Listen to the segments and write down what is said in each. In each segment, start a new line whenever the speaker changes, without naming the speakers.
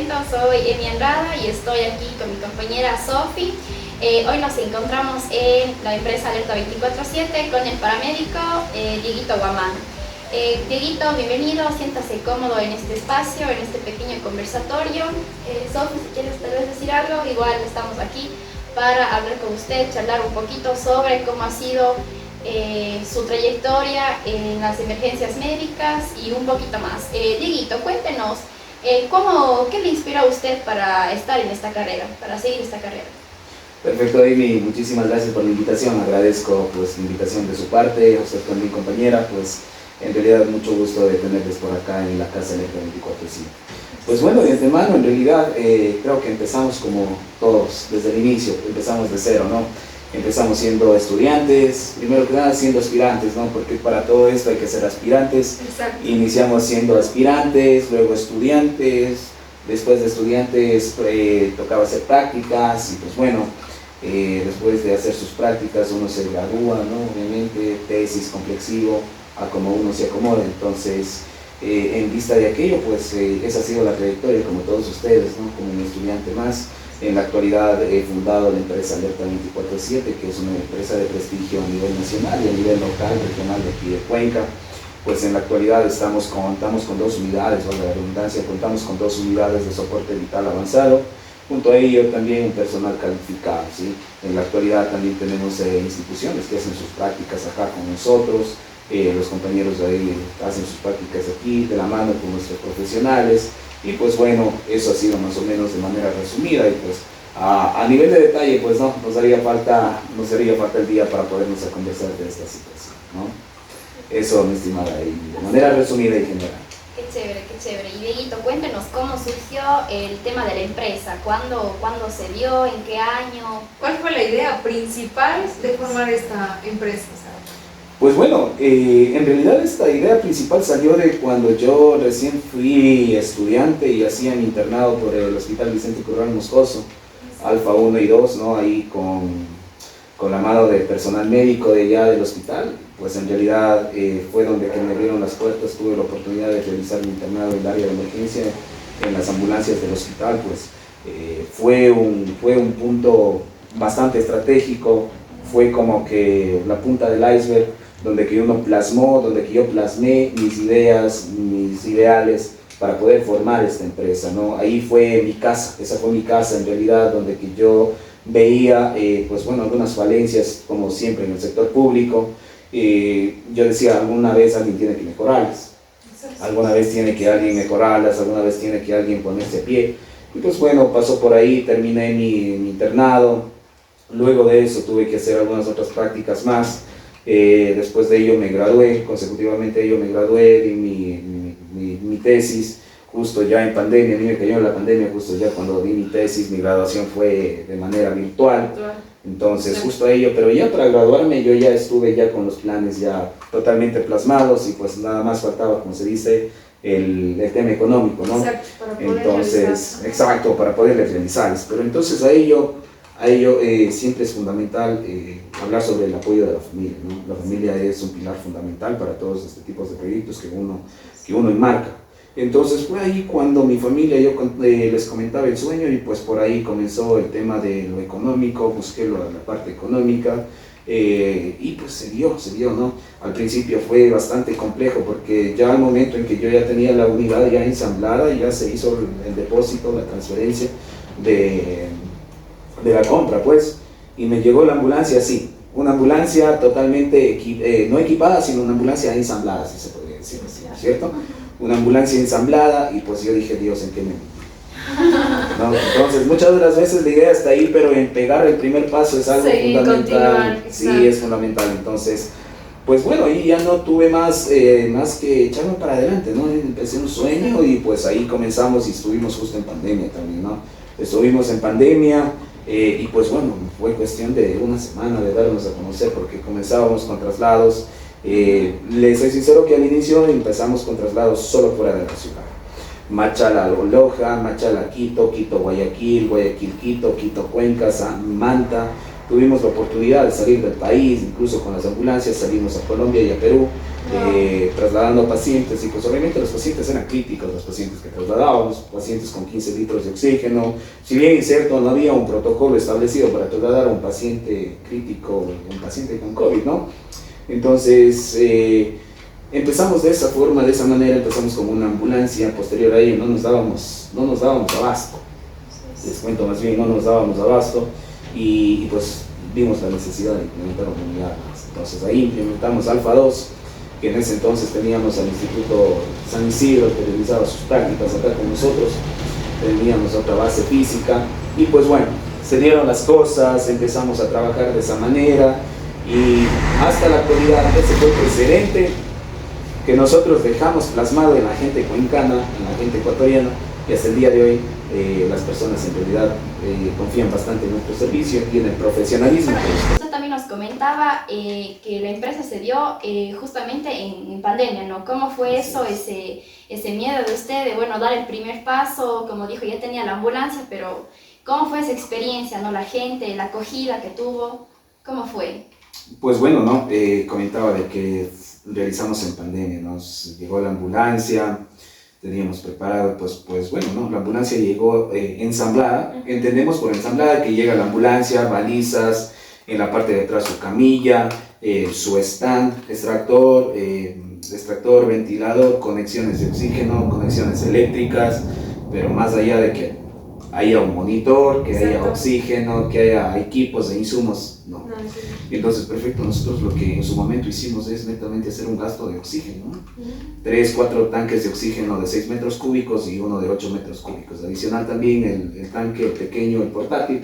presento, soy Emi Andrada y estoy aquí con mi compañera Sofi. Hoy nos encontramos en la empresa Alerta 24/7 con el paramédico Dieguito Guamán. Dieguito, bienvenido, siéntase cómodo en este espacio, en este pequeño conversatorio. Sofi, si quieres tal vez decir algo, igual estamos aquí para hablar con usted, charlar un poquito sobre cómo ha sido su trayectoria en las emergencias médicas y un poquito más. Dieguito, cuéntenos, ¿qué le inspira a usted para estar en esta carrera, para seguir esta carrera?
Perfecto, Amy, muchísimas gracias por la invitación. Agradezco pues la invitación de su parte, a usted también, compañera. Pues en realidad mucho gusto de tenerles por acá en la casa Alerta 24/7. Pues bueno, de antemano, en realidad creo que empezamos como todos, desde el inicio, empezamos de cero, ¿no? Empezamos siendo estudiantes, primero que nada siendo aspirantes, ¿no? Porque para todo esto hay que ser aspirantes.
Exacto.
Iniciamos siendo aspirantes, luego estudiantes, después de estudiantes tocaba hacer prácticas y pues bueno, después de hacer sus prácticas uno se gradúa, ¿no? Obviamente, tesis, complexivo, a como uno se acomoda. Entonces, en vista de aquello, pues esa ha sido la trayectoria, como todos ustedes, ¿no? Como un estudiante más. En la actualidad he fundado la empresa Alerta 24/7, que es una empresa de prestigio a nivel nacional y a nivel local, regional de aquí de Cuenca. Pues en la actualidad contamos con 2 unidades, valga la redundancia, contamos con 2 unidades de soporte vital avanzado, junto a ello también un personal calificado, ¿sí? En la actualidad también tenemos instituciones que hacen sus prácticas acá con nosotros, los compañeros de ahí hacen sus prácticas aquí, de la mano con nuestros profesionales. Y pues bueno, eso ha sido más o menos de manera resumida y pues a nivel de detalle pues no, nos haría falta el día para podernos a conversar de esta situación, ¿no? Eso, mi estimada, y de manera resumida y general.
Qué chévere, qué chévere. Y Dieguito, cuéntenos cómo surgió el tema de la empresa, cuándo se dio, en qué año.
¿Cuál fue la idea principal de formar esta empresa?
Pues bueno, en realidad esta idea principal salió de cuando yo recién fui estudiante y hacía mi internado por el Hospital Vicente Corral Moscoso, Alfa 1 y 2, ¿no? Ahí con la mano del personal médico de allá del hospital. Pues en realidad fue donde que me abrieron las puertas, tuve la oportunidad de realizar mi internado en el área de emergencia, en las ambulancias del hospital. Pues fue un punto bastante estratégico, fue como que la punta del iceberg, donde que yo plasmé mis ideas, mis ideales para poder formar esta empresa, ¿no? Ahí fue mi casa, esa fue mi casa en realidad, donde que yo veía, pues bueno, algunas falencias, como siempre en el sector público. Yo decía, alguna vez alguien tiene que mejorarlas, alguna vez tiene que alguien mejorarlas, alguna vez tiene que alguien ponerse a pie. Y pues bueno, pasó por ahí, terminé mi internado, luego de eso tuve que hacer algunas otras prácticas más. Después de ello me gradué, consecutivamente yo me gradué, di mi tesis, justo ya en pandemia, a mí me cayó en la pandemia, justo ya cuando di mi tesis, mi graduación fue de manera virtual, entonces justo a ello, pero ya para graduarme yo ya estuve ya con los planes ya totalmente plasmados y pues nada más faltaba, como se dice, el tema económico, ¿no?
Exacto, para poder
entonces, exacto, para poder realizarlos, pero entonces a ello siempre es fundamental hablar sobre el apoyo de la familia, ¿no? La familia es un pilar fundamental para todos este tipos de proyectos que uno enmarca. Entonces fue ahí cuando mi familia, yo les comentaba el sueño y pues por ahí comenzó el tema de lo económico, busqué la parte económica y pues se dio, ¿no? Al principio fue bastante complejo porque ya al momento en que yo ya tenía la unidad ya ensamblada, ya se hizo el depósito, la transferencia de la compra, pues, y me llegó la ambulancia así, una ambulancia totalmente, no equipada, sino una ambulancia ensamblada, si se podría decir así, ¿cierto? Una ambulancia ensamblada, y pues yo dije, Dios, ¿en qué me metí? ¿No? Entonces, muchas de las veces la idea está ahí, pero en pegar el primer paso es algo fundamental, sí, es fundamental. Entonces, pues bueno, ahí ya no tuve más que echarme para adelante, ¿no? Empecé un sueño y pues ahí comenzamos y estuvimos justo en pandemia también, ¿no? Estuvimos en pandemia. Y pues bueno, fue cuestión de una semana de darnos a conocer porque comenzábamos con traslados. Les soy sincero que al inicio empezamos con traslados solo fuera de la ciudad. Machala Loja, Machala Quito, Quito Guayaquil, Guayaquil Quito, Quito Cuenca, Manta, tuvimos la oportunidad de salir del país, incluso con las ambulancias salimos a Colombia y a Perú, trasladando pacientes, y pues obviamente los pacientes eran críticos, los pacientes que trasladábamos, pacientes con 15 litros de oxígeno. Si bien es cierto, no había un protocolo establecido para trasladar a un paciente crítico, un paciente con COVID, ¿no? Entonces, empezamos de esa forma, de esa manera, empezamos como una ambulancia. Posterior a ello no nos dábamos abasto, les cuento más bien, no nos dábamos abasto, y pues vimos la necesidad de implementar una unidad más. Entonces ahí implementamos Alfa 2, que en ese entonces teníamos al Instituto San Isidro, que realizaba sus prácticas acá con nosotros, teníamos otra base física, y pues bueno, se dieron las cosas, empezamos a trabajar de esa manera, y hasta la actualidad ese fue el precedente que nosotros dejamos plasmado en la gente cuencana, en la gente ecuatoriana, y hasta el día de hoy las personas en realidad confían bastante en nuestro servicio y en el profesionalismo.
Usted también nos comentaba que la empresa se dio justamente en pandemia, ¿no? ¿Cómo fue eso, ese miedo de usted de, bueno, dar el primer paso? Como dijo, ya tenía la ambulancia, pero ¿cómo fue esa experiencia, no? La gente, la acogida que tuvo, ¿cómo fue?
Pues bueno, ¿no? Comentaba de que realizamos en pandemia, nos llegó la ambulancia, teníamos preparado, pues bueno, ¿no? La ambulancia llegó ensamblada, entendemos por ensamblada que llega la ambulancia, balizas, en la parte de atrás su camilla, su stand, extractor, ventilador, conexiones de oxígeno, conexiones eléctricas, pero más allá de que haya un monitor, que haya oxígeno, que haya equipos e insumos, no. Entonces, perfecto, nosotros lo que en su momento hicimos es netamente hacer un gasto de oxígeno, ¿no? 3, 4 tanques de oxígeno de 6 metros cúbicos y uno de 8 metros cúbicos. Adicional también el tanque pequeño, el portátil,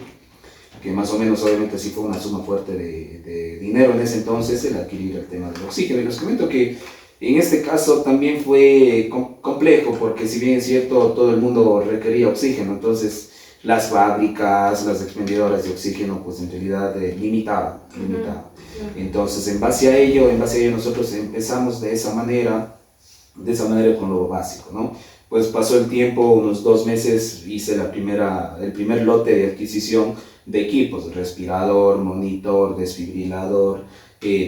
que más o menos obviamente sí fue una suma fuerte de dinero en ese entonces el adquirir el tema del oxígeno. Y les comento que en este caso también fue complejo, porque si bien es cierto, todo el mundo requería oxígeno, entonces las fábricas, las expendedoras de oxígeno, pues en realidad limitaban. Entonces, en base a ello nosotros empezamos de esa manera con lo básico, ¿no? Pues pasó el tiempo, unos 2 meses, hice el primer lote de adquisición de equipos, respirador, monitor, desfibrilador,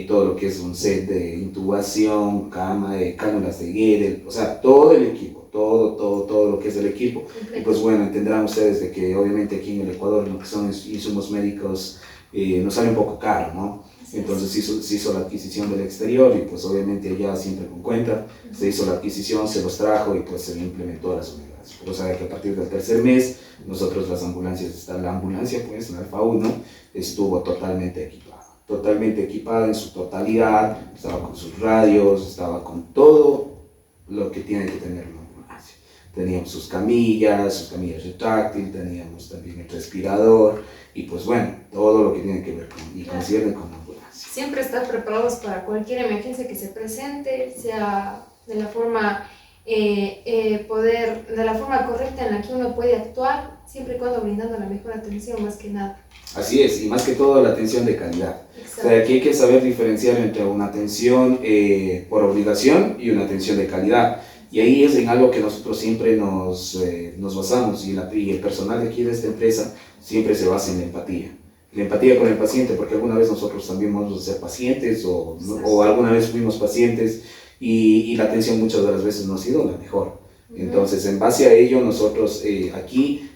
todo lo que es un set de intubación, cama, cánulas de Guedel, o sea, todo el equipo, todo lo que es el equipo. Y pues bueno, entenderán ustedes de que obviamente aquí en el Ecuador lo que son insumos médicos nos sale un poco caro, ¿no? Entonces se hizo la adquisición del exterior, y pues obviamente ya siempre con cuenta, se hizo la adquisición, se los trajo y pues se implementó a las unidades. O sea que a partir del tercer mes, nosotros la ambulancia pues, la Alfa 1, estuvo totalmente equipada en su totalidad, estaba con sus radios, estaba con todo lo que tiene que tener una ambulancia. Teníamos sus camillas retráctil, teníamos también el respirador, y pues bueno, todo lo que tiene que ver con concierne con la ambulancia.
Siempre estar preparados para cualquier emergencia que se presente, sea de la forma de la forma correcta en la que uno puede actuar, siempre y cuando brindando la mejor atención, más que nada.
Así es, y más que todo la atención de calidad.
Exacto.
O sea, aquí hay que saber diferenciar entre una atención por obligación y una atención de calidad. Y ahí es en algo que nosotros siempre nos basamos, y el personal de aquí de esta empresa siempre se basa en la empatía. La empatía con el paciente, porque alguna vez nosotros también vamos a ser pacientes o alguna vez fuimos pacientes, y la atención muchas de las veces no ha sido la mejor. Entonces, en base a ello, nosotros aquí,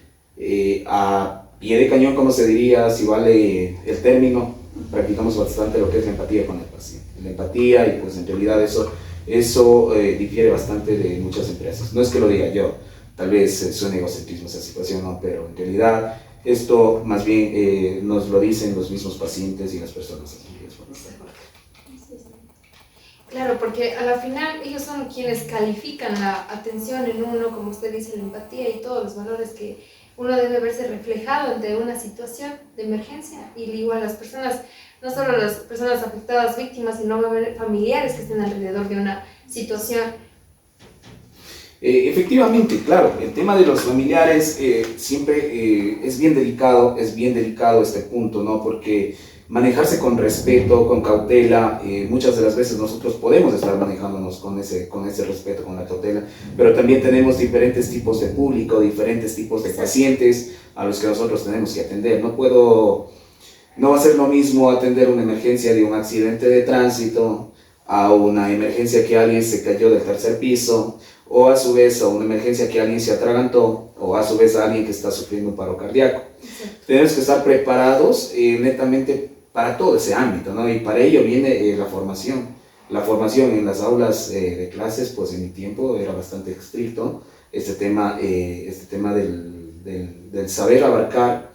a pie de cañón, como se diría, si vale el término, practicamos bastante lo que es la empatía con el paciente. La empatía, y pues en realidad eso difiere bastante de muchas empresas. No es que lo diga yo, tal vez suene egocentrismo esa situación, no, pero en realidad esto más bien nos lo dicen los mismos pacientes y las personas atendidas.
Claro, porque a la final ellos son quienes califican la atención en uno, como usted dice, la empatía y todos los valores que uno debe verse reflejado ante una situación de emergencia. Y igual las personas, no solo las personas afectadas, víctimas, sino familiares que estén alrededor de una situación.
Efectivamente, claro, el tema de los familiares siempre es bien delicado este punto, ¿no? Porque manejarse con respeto, con cautela, muchas de las veces nosotros podemos estar manejándonos con ese respeto, con la cautela, pero también tenemos diferentes tipos de público, diferentes tipos de pacientes a los que nosotros tenemos que atender. No puedo No va a ser lo mismo atender una emergencia de un accidente de tránsito a una emergencia que alguien se cayó del tercer piso, o a su vez a una emergencia que alguien se atragantó, o a su vez a alguien que está sufriendo un paro cardíaco. Tenemos que estar preparados netamente para todo ese ámbito, ¿no? Y para ello viene la formación. La formación en las aulas de clases, pues en mi tiempo era bastante estricto, este tema del saber abarcar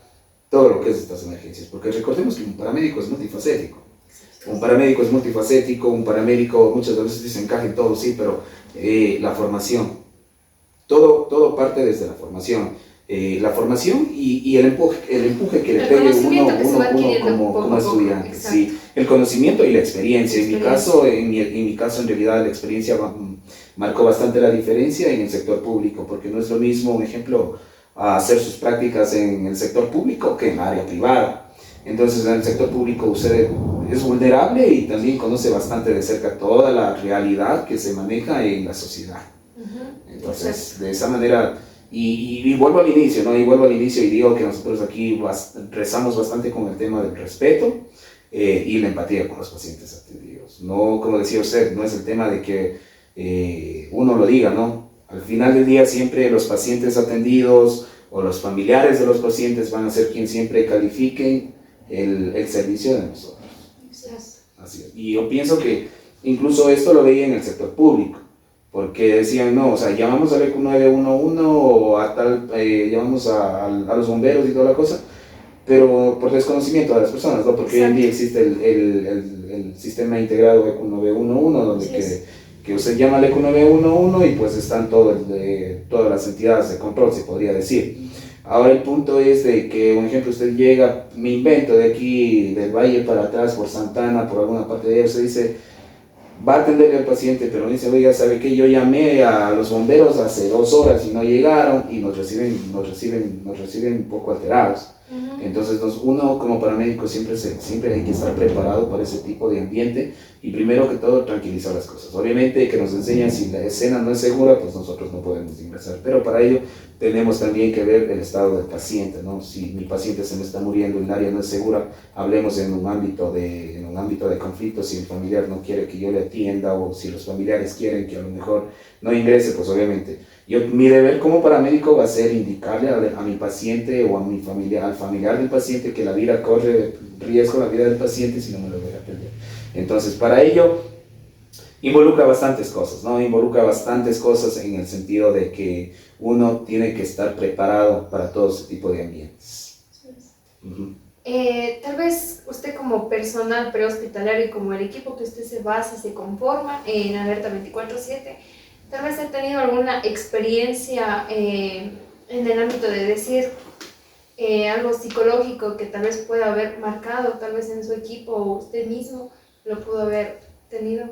todo lo que es estas emergencias, porque recordemos que un paramédico es multifacético. Un paramédico es multifacético, un paramédico muchas veces dicen encaja en todo, sí, pero la formación, todo parte desde la formación. La formación y el empuje que le pegue uno como estudiante, sí, el conocimiento y la experiencia. En mi caso, en realidad la experiencia marcó bastante la diferencia en el sector público, porque no es lo mismo, un ejemplo, hacer sus prácticas en el sector público que en el área privada. Entonces en el sector público usted es vulnerable y también conoce bastante de cerca toda la realidad que se maneja en la sociedad. Entonces, de esa manera, y vuelvo al inicio, ¿no? Y vuelvo al inicio y digo que nosotros aquí rezamos bastante con el tema del respeto y la empatía con los pacientes atendidos. No, como decía usted, no es el tema de que uno lo diga, ¿no? Al final del día siempre los pacientes atendidos o los familiares de los pacientes van a ser quien siempre califiquen el servicio de nosotros. Así es. Y yo pienso que incluso esto lo veía en el sector público, porque decían, no, o sea, llamamos al ECU 911 o a tal, llamamos a los bomberos y toda la cosa, pero por desconocimiento de las personas, ¿no? Porque hoy en día existe el sistema integrado ECU 911, donde que usted llama al ECU 911 y pues están todas las entidades de control, se podría decir. Ahora el punto es de que, por ejemplo, usted llega, me invento, de aquí, del valle para atrás, por Santana, por alguna parte de ahí, usted dice, va a atenderle al paciente, pero dice, oiga, ¿sabe qué? Yo llamé a los bomberos hace 2 horas y no llegaron, y nos reciben un poco alterados. Entonces uno como paramédico siempre hay que estar preparado para ese tipo de ambiente y primero que todo tranquilizar las cosas. Obviamente que nos enseñan si la escena no es segura, pues nosotros no podemos ingresar, pero para ello tenemos también que ver el estado del paciente, ¿no? Si mi paciente se me está muriendo y el área no es segura, hablemos en un ámbito de conflicto, si el familiar no quiere que yo le atienda o si los familiares quieren que a lo mejor no ingrese, pues obviamente mi deber como paramédico va a ser indicarle a mi paciente o al familiar del paciente que la vida corre riesgo, la vida del paciente, si no me lo voy a atender. Entonces, para ello, involucra bastantes cosas, ¿no? Involucra bastantes cosas en el sentido de que uno tiene que estar preparado para todo ese tipo de ambientes.
Tal vez usted como personal prehospitalario y como el equipo que usted se basa, se conforma en Alerta 24/7, tal vez ha tenido alguna experiencia en el ámbito de decir algo psicológico que tal vez pueda haber marcado, tal vez en su equipo o usted mismo lo pudo haber tenido.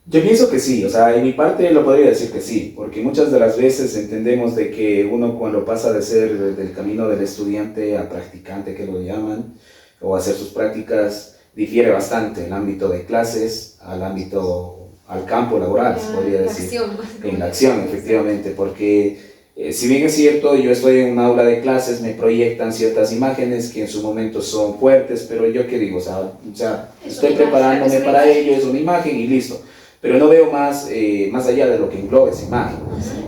Yo pienso que sí, o sea, en mi parte lo podría decir que sí, porque muchas de las veces entendemos de que uno cuando pasa de ser del camino del estudiante a practicante, que lo llaman, o hacer sus prácticas, difiere bastante en el ámbito de clases, al campo laboral, se podría decir. En la acción, efectivamente, porque si bien es cierto, yo estoy en un aula de clases, me proyectan ciertas imágenes que en su momento son fuertes, pero yo qué digo, o sea estoy preparándome para ello, es una imagen y listo. Pero no veo más allá de lo que engloba esa imagen.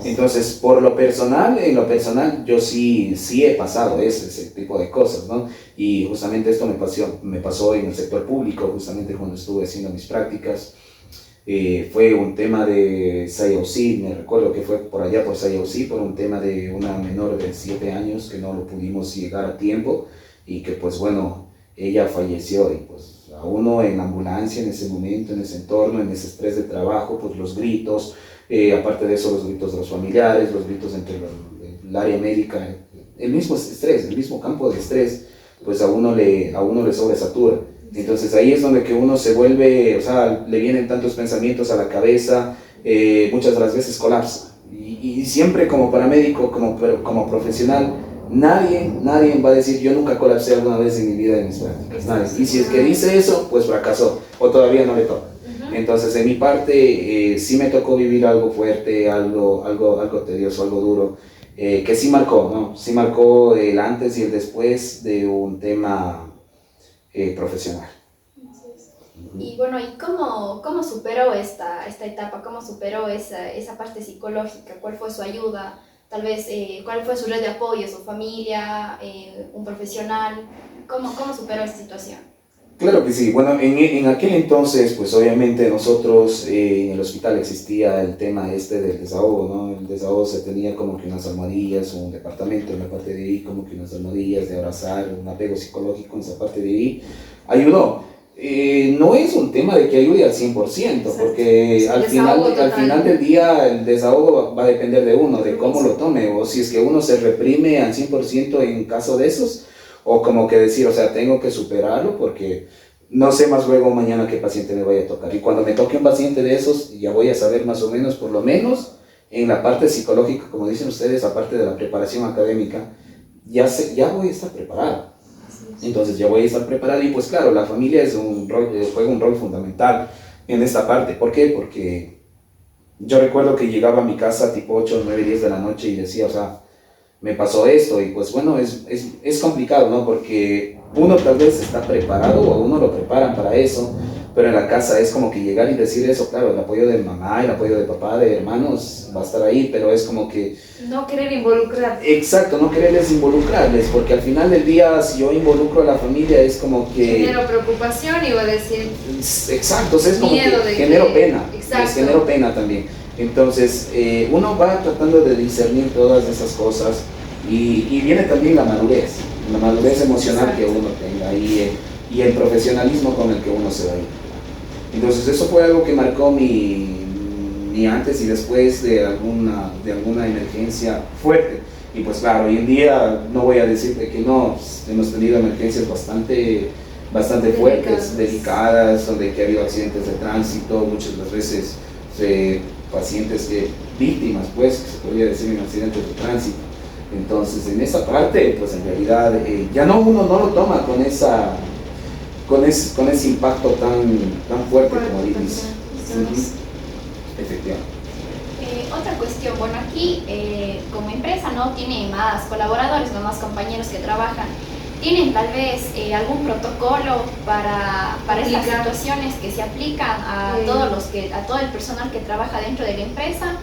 Entonces, en lo personal, yo sí he pasado ese tipo de cosas, ¿no? Y justamente esto me pasó en el sector público, justamente cuando estuve haciendo mis prácticas. Fue un tema de Sayausí, me recuerdo que fue por allá por Sayausí, por un tema de una menor de 7 años que no lo pudimos llegar a tiempo y que pues bueno, ella falleció y pues a uno en la ambulancia en ese momento, en ese entorno, en ese estrés de trabajo, pues los gritos, aparte de eso los gritos de los familiares, los gritos entre el área médica, el mismo estrés, el mismo campo de estrés, pues a uno le sobresatura. Entonces ahí es donde que uno se vuelve, o sea, le vienen tantos pensamientos a la cabeza, muchas de las veces colapsa. Y siempre como paramédico, como profesional, nadie va a decir yo nunca colapsé alguna vez en mi vida en mis prácticas. Nadie. Y si es que dice eso, pues fracasó o todavía no le toca. Entonces en mi parte sí me tocó vivir algo fuerte, algo tedioso, algo duro, que sí marcó, ¿no? Sí marcó el antes y el después de un tema profesional.
Y bueno, ¿y cómo superó esta etapa? ¿Cómo superó esa parte psicológica? ¿Cuál fue su ayuda? Tal vez, ¿cuál fue su red de apoyo? ¿Su familia? ¿Un profesional? ¿Cómo superó esta situación?
Claro que sí. Bueno, en aquel entonces, pues obviamente nosotros en el hospital existía el tema este del desahogo, ¿no? El desahogo se tenía como que unas almohadillas, un departamento en la parte de ahí, como que unas almohadillas de abrazar, un apego psicológico en esa parte de ahí. Ayudó. No es un tema de que ayude al 100%, porque al final del día el desahogo va a depender de uno, de cómo lo tome, o si es que uno se reprime al 100% en caso de esos, o como que decir, o sea, tengo que superarlo porque no sé más luego mañana qué paciente me vaya a tocar. Y cuando me toque un paciente de esos, ya voy a saber más o menos, por lo menos, en la parte psicológica, como dicen ustedes, aparte de la preparación académica, ya voy a estar preparado. Entonces ya voy a estar preparado y pues claro, la familia juega un rol fundamental en esta parte. ¿Por qué? Porque yo recuerdo que llegaba a mi casa tipo 8, 9, 10 de la noche y decía, o sea, me pasó esto y pues bueno, es complicado, ¿no? Porque uno tal vez está preparado o a uno lo preparan para eso, pero en la casa es como que llegar y decir eso, claro, el apoyo de mamá, el apoyo de papá, de hermanos va a estar ahí, pero es como que...
No querer involucrar.
Exacto, no quererles involucrarles, porque al final del día si yo involucro a la familia es como que...
Genero preocupación, iba a decir.
Exacto, o sea, es como que genero pena, les genero pena también. Entonces, uno va tratando de discernir todas esas cosas y viene también la madurez emocional que uno tenga y el profesionalismo con el que uno se va a ir. Entonces, eso fue algo que marcó mi antes y después de alguna emergencia fuerte. Y pues claro, hoy en día no voy a decirte que no, hemos tenido emergencias bastante fuertes, delicadas, donde que ha habido accidentes de tránsito, muchas de las veces pacientes víctimas, pues, que se podría decir en accidentes de tránsito. Entonces, en esa parte, pues en realidad, ya uno no lo toma con ese impacto tan fuerte como dices. Efectivamente.
Otra cuestión, bueno, aquí como empresa no tiene más colaboradores, no más compañeros que trabajan. ¿Tienen tal vez algún protocolo para estas situaciones que se aplican a todo el personal que trabaja dentro de la empresa?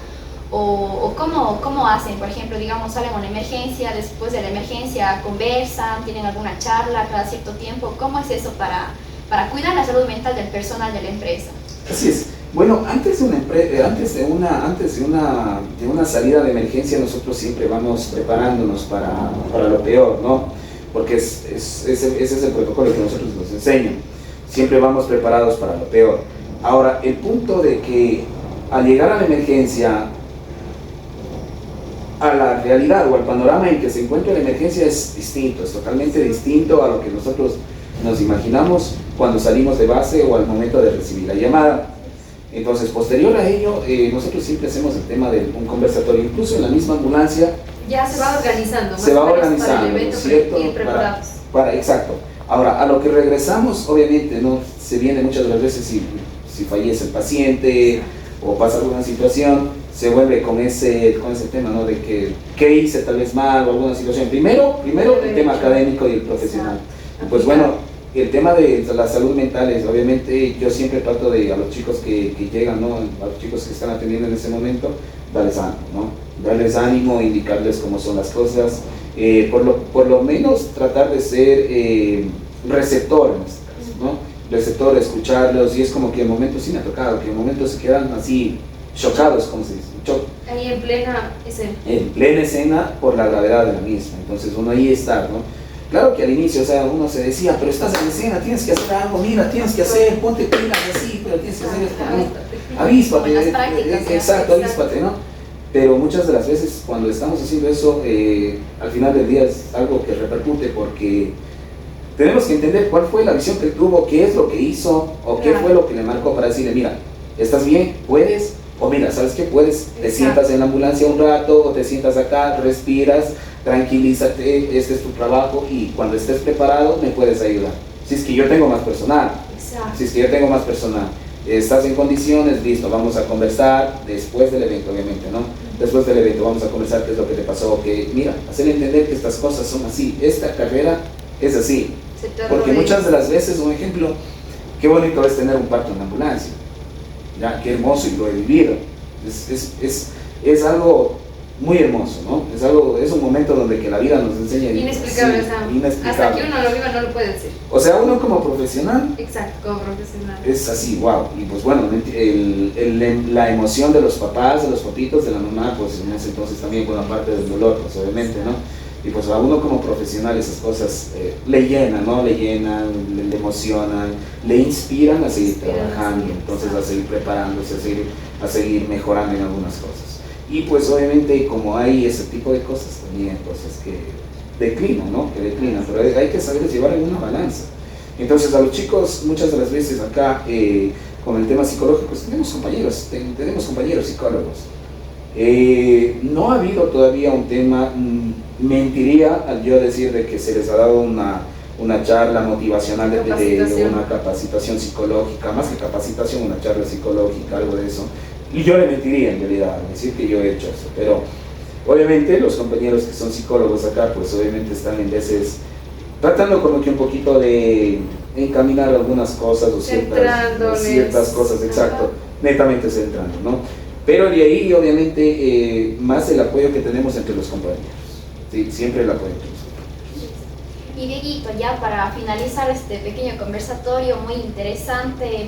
¿O cómo hacen? Por ejemplo, digamos, salen a una emergencia, después de la emergencia conversan, tienen alguna charla cada cierto tiempo. ¿Cómo es eso para cuidar la salud mental del personal de la empresa?
Así es. Bueno, antes de una salida de emergencia, nosotros siempre vamos preparándonos para lo peor, ¿no? Porque ese es el protocolo que nosotros nos enseñan. Siempre vamos preparados para lo peor. Ahora, el punto de que al llegar a la emergencia, a la realidad o al panorama en que se encuentra la emergencia es distinto, es totalmente distinto a lo que nosotros nos imaginamos cuando salimos de base o al momento de recibir la llamada. Entonces, posterior a ello, nosotros siempre hacemos el tema de un conversatorio, incluso en la misma ambulancia.
Ya se va organizando.
Se va organizando,
para el evento,
¿cierto?
Ir preparados.
Exacto. Ahora, a lo que regresamos, obviamente, no se viene muchas de las veces si fallece el paciente o pasa alguna situación, se vuelve con ese tema, ¿no? De que qué hice tal vez mal o alguna situación. Primero el tema académico y el profesional. Pues bueno, el tema de la salud mental es, obviamente, yo siempre trato de, a los chicos que llegan, ¿no? A los chicos que están atendiendo en ese momento, darles ánimo, ¿no? Darles ánimo, indicarles cómo son las cosas, por lo menos tratar de ser receptor en este caso, ¿no? Receptor, escucharlos, y es como que en momentos sí me ha tocado, que en momentos se quedan así chocados, como se dice,
ahí en plena escena.
En plena escena por la gravedad de la misma, entonces uno ahí está, ¿no? Claro que al inicio, o sea, uno se decía, pero estás en escena, tienes que hacer algo, mira, tienes que hacer, ponte pilas así, pero tienes que hacer esto, ¿no? Avíspate, exacto, avíspate, ¿no? Pero muchas de las veces cuando estamos haciendo eso, al final del día es algo que repercute porque tenemos que entender cuál fue la visión que tuvo, qué es lo que hizo o qué fue lo que le marcó para decirle, mira, ¿estás bien? ¿Puedes? O mira, ¿sabes qué? Puedes, te sientas en la ambulancia un rato o te sientas acá, respiras, tranquilízate, este es tu trabajo y cuando estés preparado me puedes ayudar. Si es que yo tengo más personal, estás en condiciones, listo, vamos a conversar después del evento, obviamente, ¿no? Después del evento vamos a conversar qué es lo que te pasó, que mira, hacer entender que estas cosas son así, esta carrera es así,
Se te
Porque
rodea.
muchas de las veces, un ejemplo, qué bonito es tener un parto en ambulancia, ya, qué hermoso y lo he vivido, es algo muy hermoso, ¿no? Es un momento donde que la vida nos enseña.
Inexplicable,
sí,
Sam.
inexplicable.
Hasta que uno lo viva no lo puede decir.
O sea, uno como profesional
Exacto, como profesional.
es así, wow. Y pues bueno, la emoción de los papás, de los papitos, de la mamá, pues en ese entonces también buena parte del dolor, pues obviamente, ¿no? Y pues a uno como profesional esas cosas le llenan, ¿no? Le llenan, le emocionan, le inspiran a seguir trabajando, entonces a seguir preparándose, a seguir mejorando en algunas cosas. Y pues obviamente como hay ese tipo de cosas, también hay cosas que declinan, ¿no? Que declinan, pero hay que saber llevar en una balanza. Entonces a los chicos muchas de las veces acá con el tema psicológico pues, tenemos compañeros psicólogos. No ha habido todavía un tema, mentiría al yo decir de que se les ha dado una charla motivacional de una capacitación psicológica, más que capacitación, una charla psicológica, algo de eso. Y yo le mentiría en realidad, decir que yo he hecho eso, pero obviamente los compañeros que son psicólogos acá, pues obviamente están en veces tratando como que un poquito de encaminar algunas cosas o ciertas cosas, exacto, netamente centrando, ¿no? Pero de ahí obviamente más el apoyo que tenemos entre los compañeros, ¿sí? Siempre el apoyo entre los compañeros.
Y Dieguito, ya para finalizar este pequeño conversatorio muy interesante,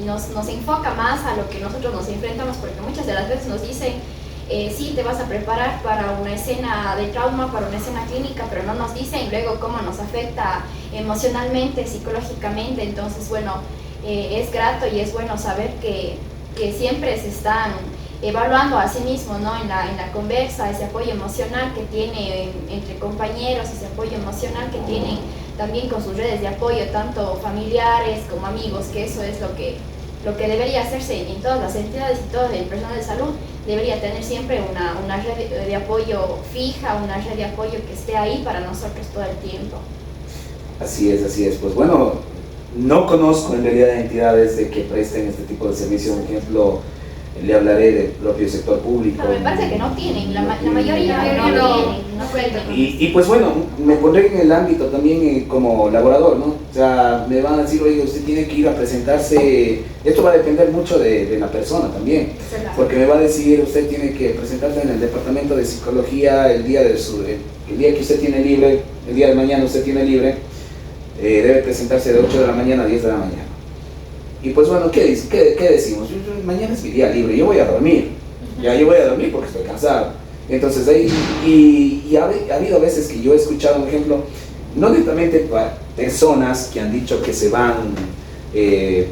nos enfoca más a lo que nosotros nos enfrentamos, porque muchas de las veces nos dicen, sí, te vas a preparar para una escena de trauma, para una escena clínica, pero no nos dicen luego cómo nos afecta emocionalmente, psicológicamente. Entonces, bueno, es grato y es bueno saber que siempre se están evaluando a sí mismo, ¿no? en la conversa, ese apoyo emocional que tiene entre compañeros, ese apoyo emocional que tienen también con sus redes de apoyo, tanto familiares como amigos, que eso es lo que debería hacerse en todas las entidades y todo el personal de salud. Debería tener siempre una red de apoyo fija, una red de apoyo que esté ahí para nosotros todo el tiempo.
Así es. Pues bueno, no conozco en realidad entidades de que presten este tipo de servicio. Por ejemplo, le hablaré del propio sector público.
Pero me parece que no tienen, la mayoría no tienen, no cuentan.
Y pues bueno, me pondré en el ámbito también como laborador, ¿no? O sea, me van a decir, oye, usted tiene que ir a presentarse, esto va a depender mucho de la persona también, porque me va a decir, usted tiene que presentarse en el departamento de psicología el día que usted tiene libre, el día de mañana usted tiene libre, debe presentarse de 8 de la mañana a 10 de la mañana. Y pues bueno, ¿qué decimos? Mañana es mi día libre, yo voy a dormir. Ya, yo voy a dormir porque estoy cansado. Entonces ahí, y ha habido veces que yo he escuchado, por ejemplo, no directamente personas que han dicho que se van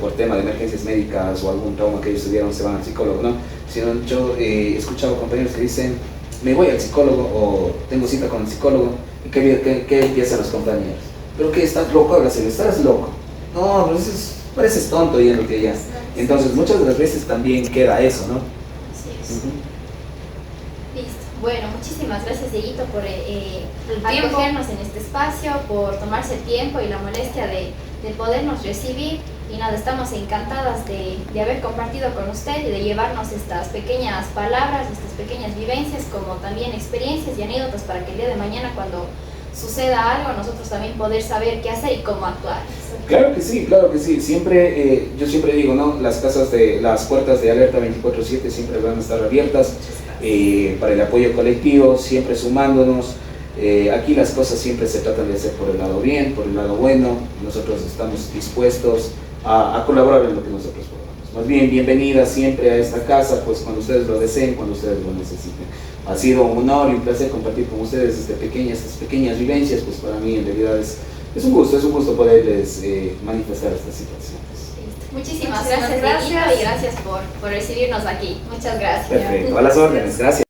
por tema de emergencias médicas o algún trauma que ellos tuvieron, se van al psicólogo, ¿no? Sino yo he escuchado compañeros que dicen, me voy al psicólogo o tengo cita con el psicólogo, y ¿qué empiezan los compañeros? ¿Pero qué? ¿Estás loco? Hablas, ¿estás loco? No, pues pareces tonto yéndote allá. Entonces muchas de las veces también queda eso, ¿no?
Así es. Listo. Bueno, muchísimas gracias, Dieguito, por acogernos en este espacio, por tomarse el tiempo y la molestia de podernos recibir. Y nada, estamos encantadas de haber compartido con usted y de llevarnos estas pequeñas palabras, estas pequeñas vivencias, como también experiencias y anécdotas para que el día de mañana, cuando suceda algo, nosotros también poder saber qué hacer y cómo actuar.
Claro que sí. Siempre, yo siempre digo, ¿no? Las puertas de Alerta 24/7 siempre van a estar abiertas para el apoyo colectivo, siempre sumándonos. Aquí las cosas siempre se tratan de hacer por el lado bien, por el lado bueno. Nosotros estamos dispuestos a colaborar en lo que nosotros podamos. Más bien, bienvenidas siempre a esta casa, pues cuando ustedes lo deseen, cuando ustedes lo necesiten. Ha sido un honor y un placer compartir con ustedes estas pequeñas vivencias, pues para mí en realidad es un gusto poderles manifestar estas situaciones.
Muchísimas gracias, Dieguito, y gracias por recibirnos aquí. Muchas gracias.
Perfecto, a las órdenes, gracias.